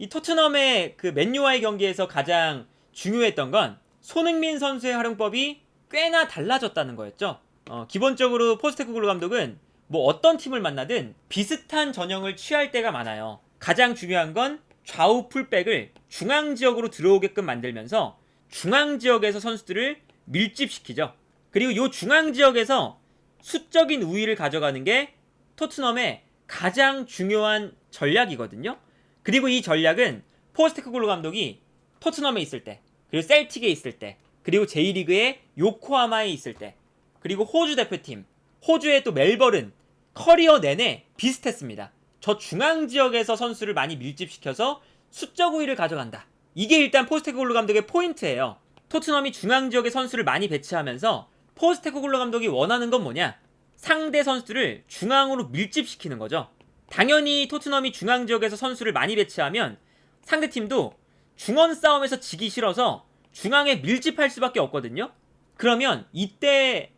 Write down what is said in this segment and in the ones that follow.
이 토트넘의 그 맨유와의 경기에서 가장 중요했던 건 손흥민 선수의 활용법이 꽤나 달라졌다는 거였죠. 기본적으로 포스테코글루 감독은 뭐 어떤 팀을 만나든 비슷한 전형을 취할 때가 많아요. 가장 중요한 건 좌우 풀백을 중앙 지역으로 들어오게끔 만들면서 중앙 지역에서 선수들을 밀집시키죠. 그리고 이 중앙 지역에서 수적인 우위를 가져가는 게 토트넘의 가장 중요한 전략이거든요. 그리고 이 전략은 포스테코글루 감독이 토트넘에 있을 때, 그리고 셀틱에 있을 때, 그리고 J리그의 요코하마에 있을 때, 그리고 호주 대표팀, 호주의 또 멜버른, 커리어 내내 비슷했습니다. 저 중앙 지역에서 선수를 많이 밀집시켜서 수적 우위를 가져간다. 이게 일단 포스테코글루 감독의 포인트예요. 토트넘이 중앙 지역에 선수를 많이 배치하면서 포스테코글루 감독이 원하는 건 뭐냐? 상대 선수들을 중앙으로 밀집시키는 거죠. 당연히 토트넘이 중앙 지역에서 선수를 많이 배치하면 상대팀도 중원 싸움에서 지기 싫어서 중앙에 밀집할 수밖에 없거든요. 그러면 이때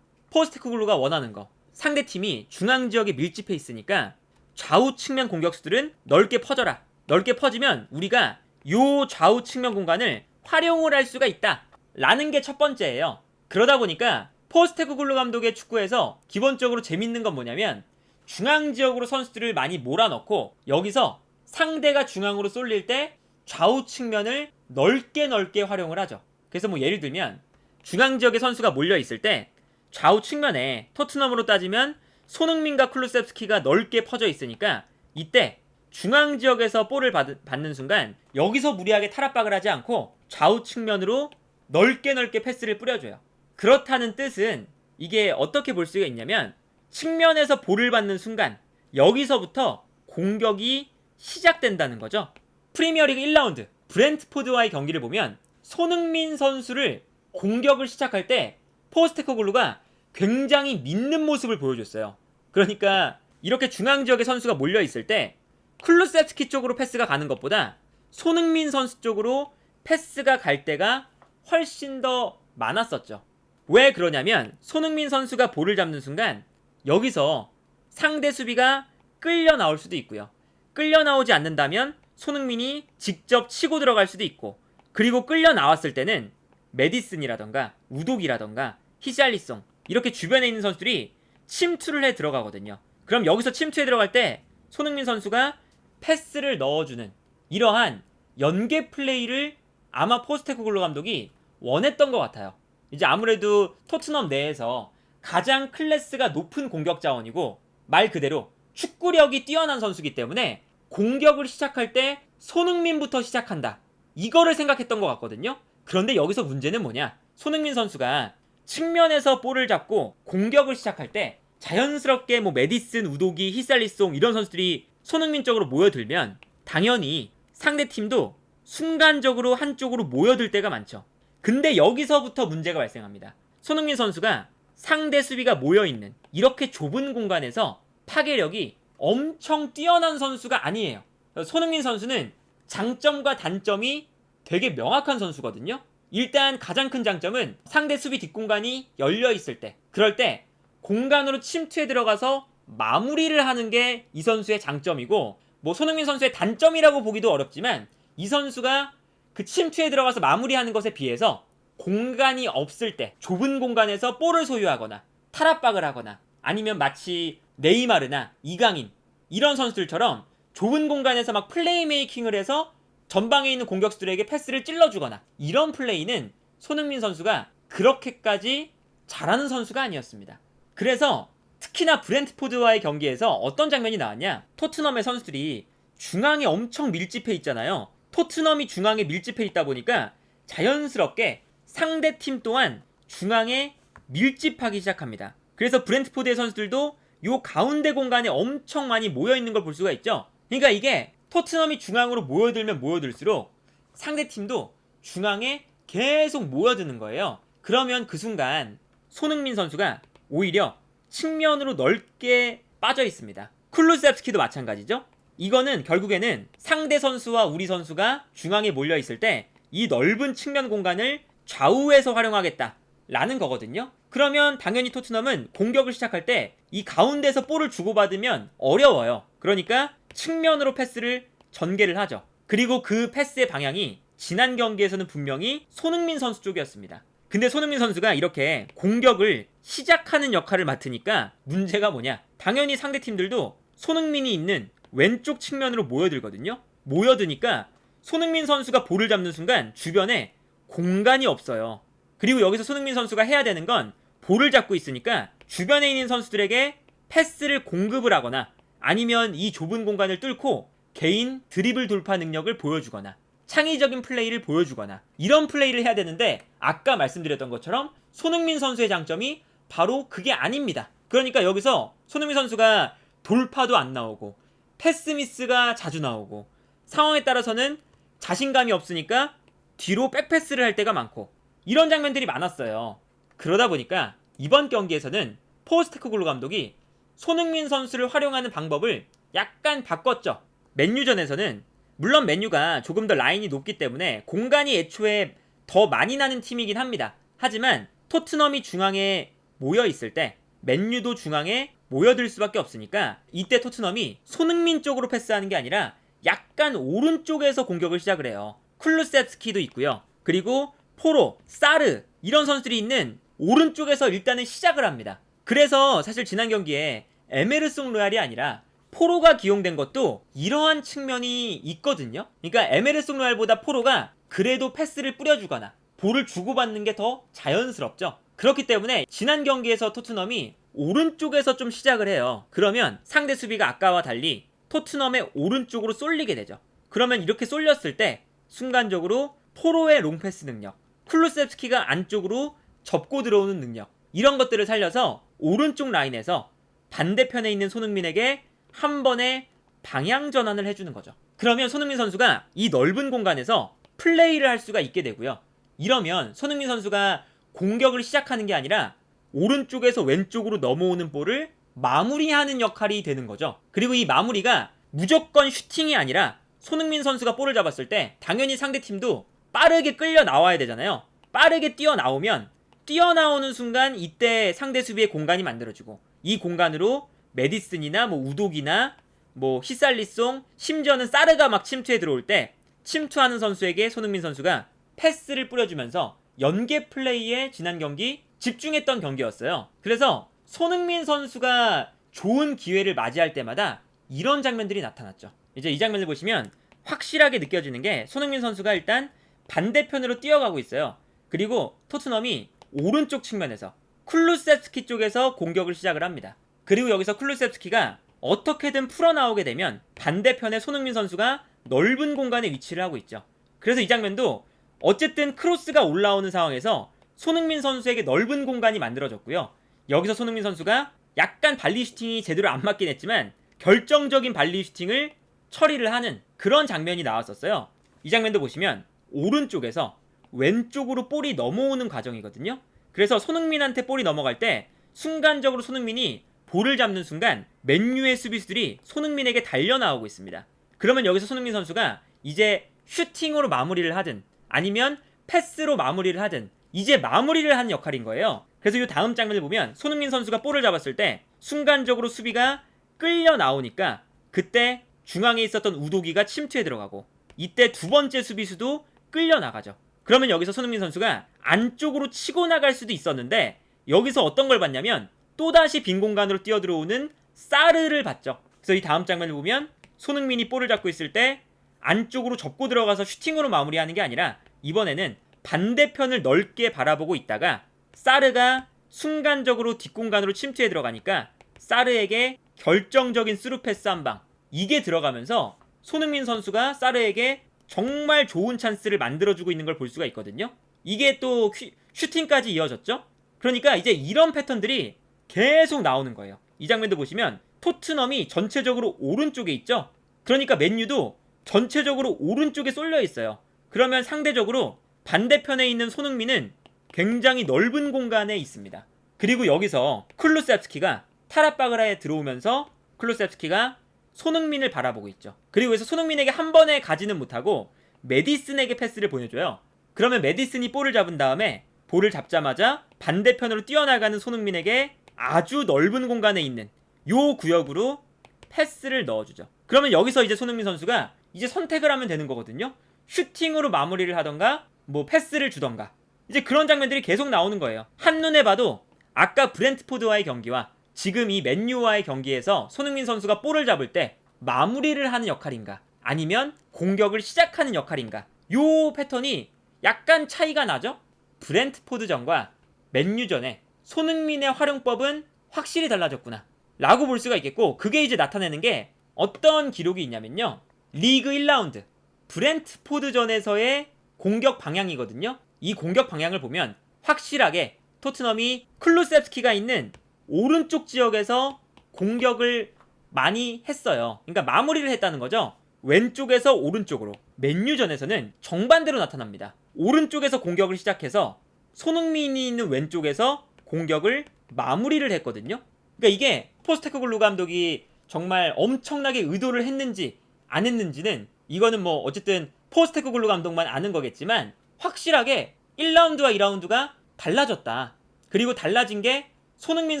포스테코글루가 원하는 거, 상대팀이 중앙 지역에 밀집해 있으니까 좌우 측면 공격수들은 넓게 퍼져라. 넓게 퍼지면 우리가 요 좌우 측면 공간을 활용을 할 수가 있다 라는 게 첫 번째예요. 그러다 보니까 포스테코글루 감독의 축구에서 기본적으로 재밌는 건 뭐냐면 중앙 지역으로 선수들을 많이 몰아넣고 여기서 상대가 중앙으로 쏠릴 때 좌우 측면을 넓게 활용을 하죠. 그래서 뭐 예를 들면 중앙 지역에 선수가 몰려 있을 때 좌우 측면에 토트넘으로 따지면 손흥민과 클루셉스키가 넓게 퍼져 있으니까 이때 중앙 지역에서 볼을 받는 순간 여기서 무리하게 탈압박을 하지 않고 좌우 측면으로 넓게 패스를 뿌려줘요. 그렇다는 뜻은 이게 어떻게 볼 수가 있냐면 측면에서 볼을 받는 순간 여기서부터 공격이 시작된다는 거죠. 프리미어리그 1라운드 브렌트포드와의 경기를 보면 손흥민 선수를 공격을 시작할 때 포스테코글루가 굉장히 믿는 모습을 보여줬어요. 그러니까 이렇게 중앙 지역에 선수가 몰려 있을 때 클루셉스키 쪽으로 패스가 가는 것보다 손흥민 선수 쪽으로 패스가 갈 때가 훨씬 더 많았었죠. 왜 그러냐면 손흥민 선수가 볼을 잡는 순간 여기서 상대 수비가 끌려 나올 수도 있고요. 끌려 나오지 않는다면 손흥민이 직접 치고 들어갈 수도 있고, 그리고 끌려 나왔을 때는 메디슨이라던가 우독이라던가 히샬리송 이렇게 주변에 있는 선수들이 침투를 해 들어가거든요. 그럼 여기서 침투해 들어갈 때 손흥민 선수가 패스를 넣어주는 이러한 연계 플레이를 아마 포스테코글루 감독이 원했던 것 같아요. 이제 아무래도 토트넘 내에서 가장 클래스가 높은 공격 자원이고 말 그대로 축구력이 뛰어난 선수이기 때문에 공격을 시작할 때 손흥민부터 시작한다. 이거를 생각했던 것 같거든요. 그런데 여기서 문제는 뭐냐? 손흥민 선수가 측면에서 볼을 잡고 공격을 시작할 때 자연스럽게 뭐 메디슨, 우도기, 히살리송 이런 선수들이 손흥민 쪽으로 모여들면 당연히 상대팀도 순간적으로 한쪽으로 모여들 때가 많죠. 근데 여기서부터 문제가 발생합니다. 손흥민 선수가 상대 수비가 모여있는 이렇게 좁은 공간에서 파괴력이 엄청 뛰어난 선수가 아니에요. 손흥민 선수는 장점과 단점이 되게 명확한 선수거든요. 일단 가장 큰 장점은 상대 수비 뒷공간이 열려있을 때, 그럴 때 공간으로 침투해 들어가서 마무리를 하는 게 이 선수의 장점이고, 뭐 손흥민 선수의 단점이라고 보기도 어렵지만 이 선수가 그 침투에 들어가서 마무리하는 것에 비해서 공간이 없을 때 좁은 공간에서 볼을 소유하거나 탈압박을 하거나 아니면 마치 네이마르나 이강인 이런 선수들처럼 좁은 공간에서 막 플레이메이킹을 해서 전방에 있는 공격수들에게 패스를 찔러주거나 이런 플레이는 손흥민 선수가 그렇게까지 잘하는 선수가 아니었습니다. 그래서 특히나 브렌트포드와의 경기에서 어떤 장면이 나왔냐? 토트넘의 선수들이 중앙에 엄청 밀집해 있잖아요. 토트넘이 중앙에 밀집해 있다 보니까 자연스럽게 상대팀 또한 중앙에 밀집하기 시작합니다. 그래서 브렌트포드의 선수들도 요 가운데 공간에 엄청 많이 모여있는 걸 볼 수가 있죠. 그러니까 이게 토트넘이 중앙으로 모여들면 모여들수록 상대팀도 중앙에 계속 모여드는 거예요. 그러면 그 순간 손흥민 선수가 오히려 측면으로 넓게 빠져 있습니다. 쿨루셉스키도 마찬가지죠. 이거는 결국에는 상대 선수와 우리 선수가 중앙에 몰려 있을 때 이 넓은 측면 공간을 좌우에서 활용하겠다 라는 거거든요. 그러면 당연히 토트넘은 공격을 시작할 때 이 가운데서 볼을 주고받으면 어려워요. 그러니까 측면으로 패스를 전개를 하죠. 그리고 그 패스의 방향이 지난 경기에서는 분명히 손흥민 선수 쪽이었습니다. 근데 손흥민 선수가 이렇게 공격을 시작하는 역할을 맡으니까 문제가 뭐냐? 당연히 상대팀들도 손흥민이 있는 왼쪽 측면으로 모여들거든요. 모여드니까 손흥민 선수가 볼을 잡는 순간 주변에 공간이 없어요. 그리고 여기서 손흥민 선수가 해야 되는 건 볼을 잡고 있으니까 주변에 있는 선수들에게 패스를 공급을 하거나 아니면 이 좁은 공간을 뚫고 개인 드리블 돌파 능력을 보여주거나 창의적인 플레이를 보여주거나 이런 플레이를 해야 되는데 아까 말씀드렸던 것처럼 손흥민 선수의 장점이 바로 그게 아닙니다. 그러니까 여기서 손흥민 선수가 돌파도 안 나오고 패스 미스가 자주 나오고 상황에 따라서는 자신감이 없으니까 뒤로 백패스를 할 때가 많고 이런 장면들이 많았어요. 그러다 보니까 이번 경기에서는 포스테코글루 감독이 손흥민 선수를 활용하는 방법을 약간 바꿨죠. 맨유전에서는 물론 맨유가 조금 더 라인이 높기 때문에 공간이 애초에 더 많이 나는 팀이긴 합니다. 하지만 토트넘이 중앙에 모여있을 때 맨유도 중앙에 모여들 수밖에 없으니까 이때 토트넘이 손흥민 쪽으로 패스하는 게 아니라 약간 오른쪽에서 공격을 시작을 해요. 쿨루세프스키도 있고요. 그리고 포로, 사르 이런 선수들이 있는 오른쪽에서 일단은 시작을 합니다. 그래서 사실 지난 경기에 에메르송 로얄이 아니라 포로가 기용된 것도 이러한 측면이 있거든요. 그러니까 에메르송 로얄보다 포로가 그래도 패스를 뿌려주거나 볼을 주고받는 게 더 자연스럽죠. 그렇기 때문에 지난 경기에서 토트넘이 오른쪽에서 좀 시작을 해요. 그러면 상대 수비가 아까와 달리 토트넘의 오른쪽으로 쏠리게 되죠. 그러면 이렇게 쏠렸을 때 순간적으로 포로의 롱패스 능력, 쿨루셉스키가 안쪽으로 접고 들어오는 능력 이런 것들을 살려서 오른쪽 라인에서 반대편에 있는 손흥민에게 한 번에 방향 전환을 해주는 거죠. 그러면 손흥민 선수가 이 넓은 공간에서 플레이를 할 수가 있게 되고요. 이러면 손흥민 선수가 공격을 시작하는 게 아니라 오른쪽에서 왼쪽으로 넘어오는 볼을 마무리하는 역할이 되는 거죠. 그리고 이 마무리가 무조건 슈팅이 아니라 손흥민 선수가 볼을 잡았을 때 당연히 상대팀도 빠르게 끌려 나와야 되잖아요. 빠르게 뛰어나오면 뛰어나오는 순간 이때 상대 수비의 공간이 만들어지고 이 공간으로 메디슨이나 뭐 우독이나 뭐 히살리송 심지어는 사르가 막 침투해 들어올 때 침투하는 선수에게 손흥민 선수가 패스를 뿌려주면서 연계 플레이에 지난 경기 집중했던 경기였어요. 그래서 손흥민 선수가 좋은 기회를 맞이할 때마다 이런 장면들이 나타났죠. 이제 이 장면을 보시면 확실하게 느껴지는 게 손흥민 선수가 일단 반대편으로 뛰어가고 있어요. 그리고 토트넘이 오른쪽 측면에서 쿨루세프스키 쪽에서 공격을 시작을 합니다. 그리고 여기서 쿨루세프스키가 어떻게든 풀어나오게 되면 반대편에 손흥민 선수가 넓은 공간에 위치를 하고 있죠. 그래서 이 장면도 어쨌든 크로스가 올라오는 상황에서 손흥민 선수에게 넓은 공간이 만들어졌고요. 여기서 손흥민 선수가 약간 발리 슈팅이 제대로 안 맞긴 했지만 결정적인 발리 슈팅을 처리를 하는 그런 장면이 나왔었어요. 이 장면도 보시면 오른쪽에서 왼쪽으로 볼이 넘어오는 과정이거든요. 그래서 손흥민한테 볼이 넘어갈 때 순간적으로 손흥민이 볼을 잡는 순간 맨유의 수비수들이 손흥민에게 달려나오고 있습니다. 그러면 여기서 손흥민 선수가 이제 슈팅으로 마무리를 하든 아니면 패스로 마무리를 하든 이제 마무리를 하는 역할인 거예요. 그래서 이 다음 장면을 보면 손흥민 선수가 볼을 잡았을 때 순간적으로 수비가 끌려 나오니까 그때 중앙에 있었던 우도기가 침투에 들어가고 이때 두 번째 수비수도 끌려 나가죠. 그러면 여기서 손흥민 선수가 안쪽으로 치고 나갈 수도 있었는데 여기서 어떤 걸 봤냐면 또다시 빈 공간으로 뛰어들어오는 사르를 봤죠. 그래서 이 다음 장면을 보면 손흥민이 볼을 잡고 있을 때 안쪽으로 접고 들어가서 슈팅으로 마무리하는 게 아니라 이번에는 반대편을 넓게 바라보고 있다가 사르가 순간적으로 뒷공간으로 침투해 들어가니까 사르에게 결정적인 스루 패스 한 방 이게 들어가면서 손흥민 선수가 사르에게 정말 좋은 찬스를 만들어주고 있는 걸 볼 수가 있거든요. 이게 또 슈팅까지 이어졌죠. 그러니까 이제 이런 패턴들이 계속 나오는 거예요. 이 장면도 보시면 토트넘이 전체적으로 오른쪽에 있죠. 그러니까 맨유도 전체적으로 오른쪽에 쏠려 있어요. 그러면 상대적으로 반대편에 있는 손흥민은 굉장히 넓은 공간에 있습니다. 그리고 여기서 쿨루셉스키가 타라바그라에 들어오면서 쿨루셉스키가 손흥민을 바라보고 있죠. 그리고 여기서 손흥민에게 한 번에 가지는 못하고 메디슨에게 패스를 보내줘요. 그러면 메디슨이 볼을 잡은 다음에 볼을 잡자마자 반대편으로 뛰어나가는 손흥민에게 아주 넓은 공간에 있는 요 구역으로 패스를 넣어주죠. 그러면 여기서 이제 손흥민 선수가 이제 선택을 하면 되는 거거든요. 슈팅으로 마무리를 하던가 뭐 패스를 주던가 이제 그런 장면들이 계속 나오는 거예요. 한눈에 봐도 아까 브렌트포드와의 경기와 지금 이 맨유와의 경기에서 손흥민 선수가 볼을 잡을 때 마무리를 하는 역할인가 아니면 공격을 시작하는 역할인가 요 패턴이 약간 차이가 나죠? 브렌트포드전과 맨유전에 손흥민의 활용법은 확실히 달라졌구나 라고 볼 수가 있겠고, 그게 이제 나타내는 게 어떤 기록이 있냐면요, 리그 1라운드 브렌트포드전에서의 공격 방향이거든요. 이 공격 방향을 보면 확실하게 토트넘이 클루셉스키가 있는 오른쪽 지역에서 공격을 많이 했어요. 그러니까 마무리를 했다는 거죠. 왼쪽에서 오른쪽으로. 맨유전에서는 정반대로 나타납니다. 오른쪽에서 공격을 시작해서 손흥민이 있는 왼쪽에서 공격을 마무리를 했거든요. 그러니까 이게 포스테코글루 감독이 정말 엄청나게 의도를 했는지 안 했는지는 이거는 뭐 어쨌든 포스테코글루 감독만 아는 거겠지만 확실하게 1라운드와 2라운드가 달라졌다. 그리고 달라진 게 손흥민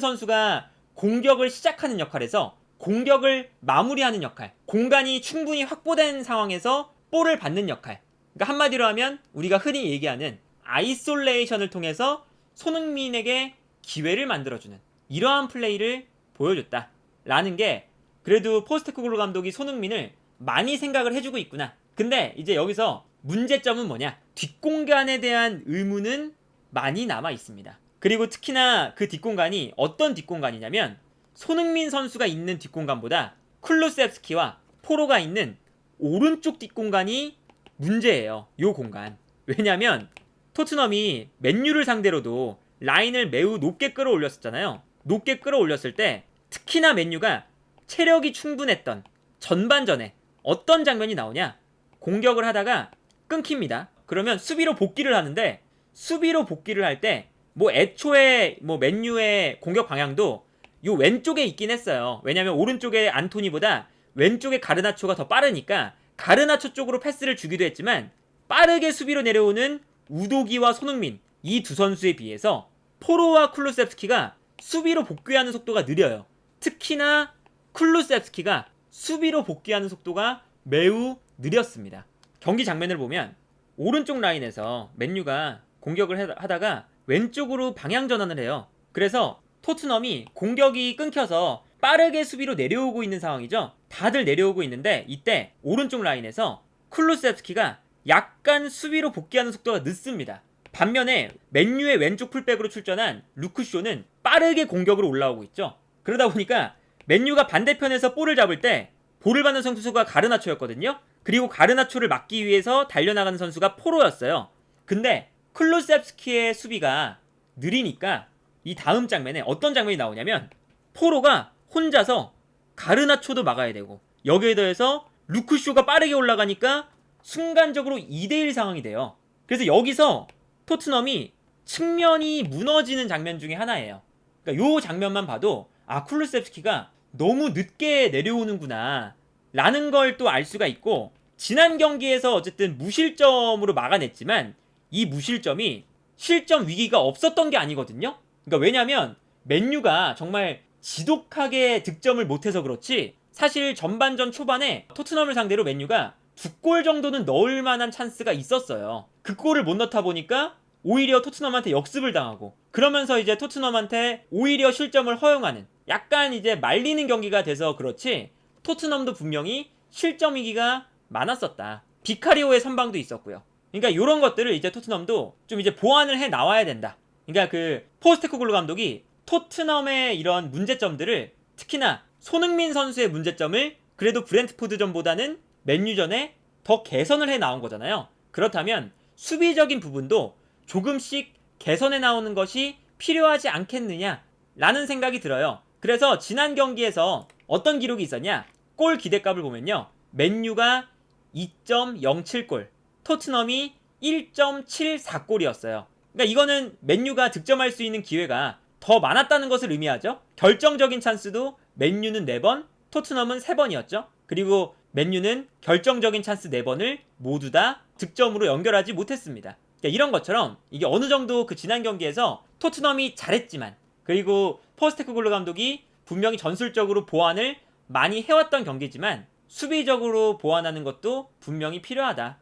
선수가 공격을 시작하는 역할에서 공격을 마무리하는 역할, 공간이 충분히 확보된 상황에서 볼을 받는 역할. 그러니까 한마디로 하면 우리가 흔히 얘기하는 아이솔레이션을 통해서 손흥민에게 기회를 만들어주는 이러한 플레이를 보여줬다 라는 게 그래도 포스테코글루 감독이 손흥민을 많이 생각을 해주고 있구나. 근데 이제 여기서 문제점은 뭐냐, 뒷공간에 대한 의문은 많이 남아 있습니다. 그리고 특히나 그 뒷공간이 어떤 뒷공간이냐면 손흥민 선수가 있는 뒷공간보다 쿨루셉스키와 포로가 있는 오른쪽 뒷공간이 문제예요. 요 공간. 왜냐면 토트넘이 맨유를 상대로도 라인을 매우 높게 끌어올렸었잖아요. 높게 끌어올렸을 때 특히나 맨유가 체력이 충분했던 전반전에 어떤 장면이 나오냐, 공격을 하다가 끊깁니다. 그러면 수비로 복귀를 하는데 수비로 복귀를 할 때 뭐 애초에 뭐 맨유의 공격 방향도 요 왼쪽에 있긴 했어요. 왜냐면 오른쪽에 안토니보다 왼쪽에 가르나초가 더 빠르니까 가르나초 쪽으로 패스를 주기도 했지만 빠르게 수비로 내려오는 우도기와 손흥민 이 두 선수에 비해서 포로와 쿨루셉스키가 수비로 복귀하는 속도가 느려요. 특히나 쿨루셉스키가 수비로 복귀하는 속도가 매우 느렸습니다. 경기 장면을 보면 오른쪽 라인에서 맨유가 공격을 하다가 왼쪽으로 방향 전환을 해요. 그래서 토트넘이 공격이 끊겨서 빠르게 수비로 내려오고 있는 상황이죠. 다들 내려오고 있는데 이때 오른쪽 라인에서 쿨루셉스키가 약간 수비로 복귀하는 속도가 늦습니다. 반면에 맨유의 왼쪽 풀백으로 출전한 루크쇼는 빠르게 공격으로 올라오고 있죠. 그러다 보니까 맨유가 반대편에서 볼을 잡을 때 볼을 받는 선수가 가르나초였거든요. 그리고 가르나초를 막기 위해서 달려나가는 선수가 포로였어요. 근데 클루셉스키의 수비가 느리니까 이 다음 장면에 어떤 장면이 나오냐면 포로가 혼자서 가르나초도 막아야 되고 여기에 더해서 루크쇼가 빠르게 올라가니까 순간적으로 2대1 상황이 돼요. 그래서 여기서 토트넘이 측면이 무너지는 장면 중에 하나예요. 그러니까 요 장면만 봐도 아, 쿨루셉스키가 너무 늦게 내려오는구나 라는 걸 또 알 수가 있고, 지난 경기에서 어쨌든 무실점으로 막아냈지만 이 무실점이 실점 위기가 없었던 게 아니거든요. 그러니까 왜냐면 맨유가 정말 지독하게 득점을 못해서 그렇지 사실 전반전 초반에 토트넘을 상대로 맨유가 2골 정도는 넣을 만한 찬스가 있었어요. 그 골을 못 넣다 보니까 오히려 토트넘한테 역습을 당하고 그러면서 이제 토트넘한테 오히려 실점을 허용하는 약간 이제 말리는 경기가 돼서 그렇지 토트넘도 분명히 실점 위기가 많았었다. 비카리오의 선방도 있었고요. 그러니까 이런 것들을 이제 토트넘도 좀 이제 보완을 해 나와야 된다. 그러니까 그 포스테코글루 감독이 토트넘의 이런 문제점들을, 특히나 손흥민 선수의 문제점을 그래도 브렌트포드전보다는 맨유전에 더 개선을 해 나온 거잖아요. 그렇다면 수비적인 부분도 조금씩 개선해 나오는 것이 필요하지 않겠느냐 라는 생각이 들어요. 그래서 지난 경기에서 어떤 기록이 있었냐, 골 기대값을 보면요, 맨유가 2.07골, 토트넘이 1.74골이었어요. 그러니까 이거는 맨유가 득점할 수 있는 기회가 더 많았다는 것을 의미하죠. 결정적인 찬스도 맨유는 4번, 토트넘은 3번이었죠. 그리고 맨유는 결정적인 찬스 4번을 모두 다 득점으로 연결하지 못했습니다. 그러니까 이런 것처럼 이게 어느 정도 그 지난 경기에서 토트넘이 잘했지만, 그리고 포스테코글루 감독이 분명히 전술적으로 보완을 많이 해왔던 경기지만 수비적으로 보완하는 것도 분명히 필요하다.